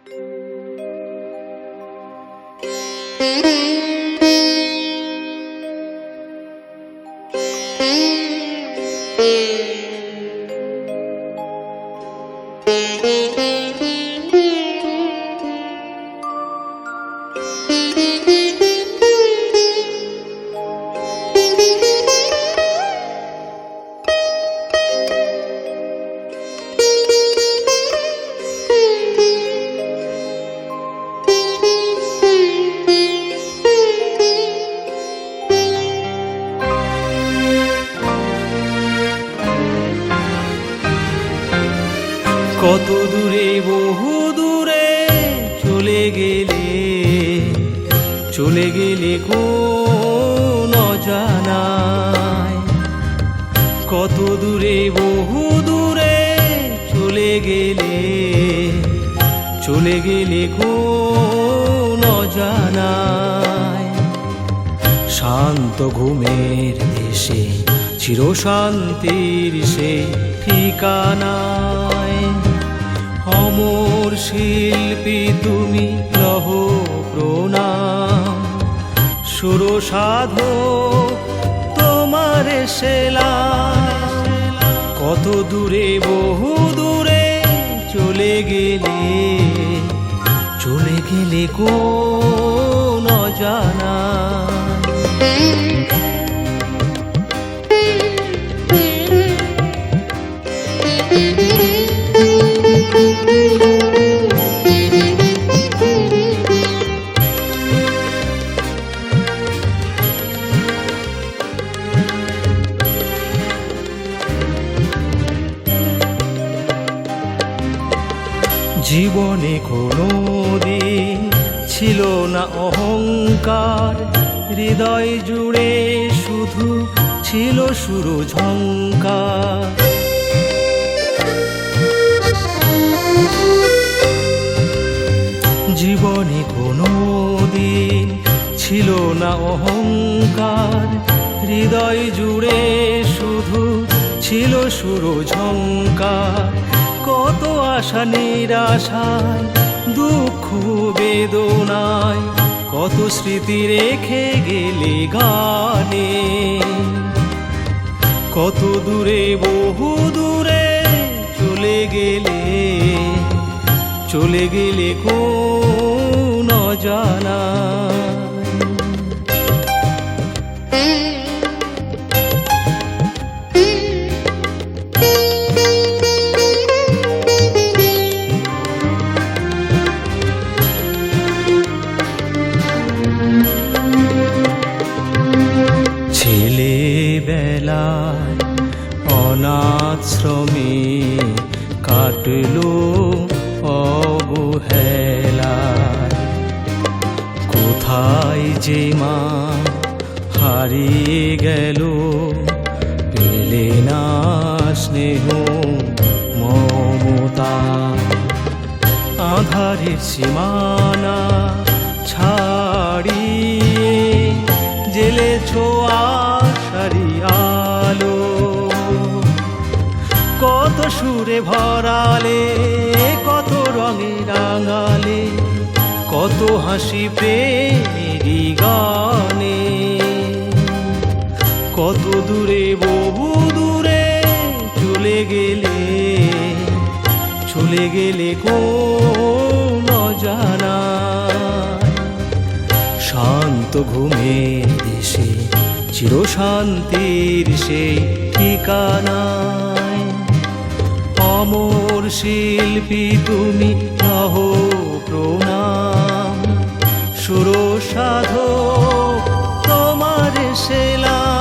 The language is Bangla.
কত দূরে বহু দূরে চলে গেলে কোন অজানায়। কত দূরে বহু দূরে চলে গেলে কোন অজানায়। শান্ত ঘুমের দেশে চিরশান্তির সে ঠিকানায়। অমর শিল্পী তুমি লহ প্রণাম, সুর সাধক তোমার সেলাম। কত দূরে বহু দূরে চলে গেলে কোন অজানায়। জীবনে কোনো দিন ছিল না অহংকার, হৃদয় জুড়ে শুধু ছিল সুর ঝংকার। জীবনে কোনো দিন ছিল না অহংকার, হৃদয় জুড়ে শুধু ছিল সুর ঝংকার। কত আশা নিরাশায়, দুঃখ বেদনায়, কত স্মৃতি রেখে গেলে গানে। কত দূরে বহু দূরে চলে গেলে কোন অজানায়। ছেলেবেলায় অনাশ্রমে কাটলো অবহেলায়। কোথায় যে মা হারিয়ে গেল, পেলে না স্নেহ মমতা। আঁধারের সীমানা ছাড়িয়ে জেলেছ আশারি আলো। কত সুরে ভরালে, কত রঙে রাঙালে, কত হাসি প্রেমেরই গানে। কত দূরে বহু দূরে চলে গেলে কোন অজানায়। শান্ত ঘুমের দেশে চিরশান্তির সেই ঠিকানায়। অমর শিল্পী তুমি লহ প্রণাম, সুর সাধক তোমার সেলাম।